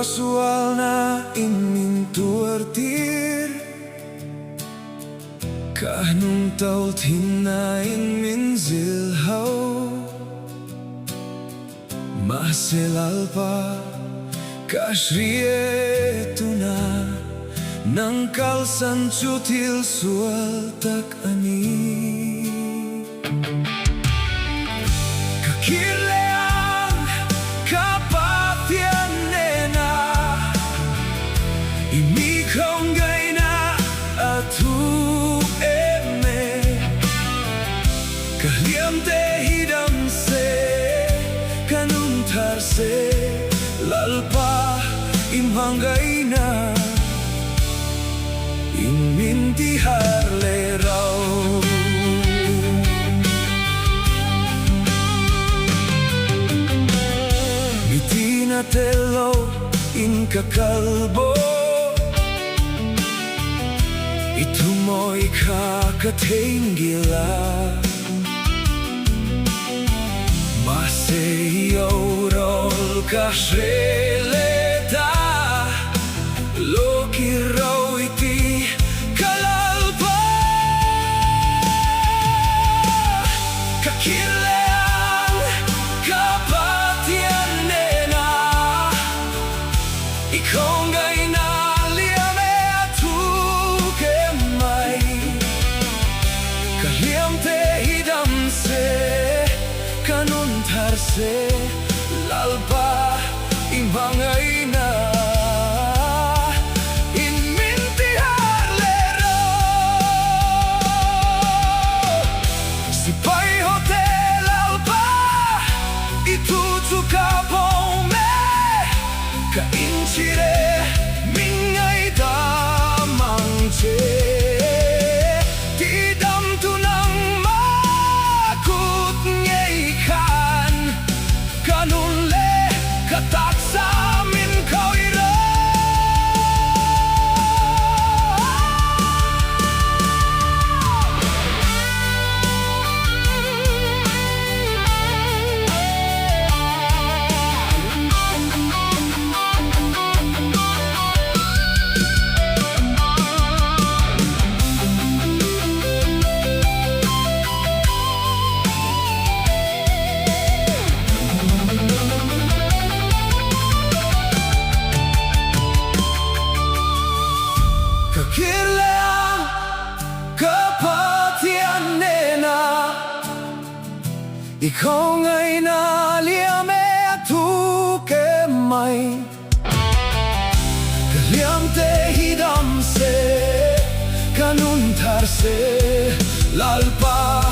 casual na inmintuartir Kahnung tault hinain min zilhaw Maselalpa kashriyetuna Nang kalsan sutil sualtak ani Kir Leh Ang kapatian nena Imikaw ngay na atu eme Kahliam te hidam se kanun tarse Lalpa imhanggay na Inmintihar leraw Mitina telo inkakalbo Itumoy kakatenggila Maseyo rol kasreleta Loki raw iti kalalpa Kir Leh Ang kapatian nena Ikaw ngay naliame atu kemay Kahliam te hidam se kanun tarse Lalpa imhangay na Inmintihar leraw Sipay hotel alpa Itutuka pome Kainchire mingay damang che Tidam tunang makut ngay kan Kanun le katak sa amin kawira Kir Leh Ang kapatian nena Ikaw ngay naliame atu kemay Kahliam te hidam se kanun tarse Lalpa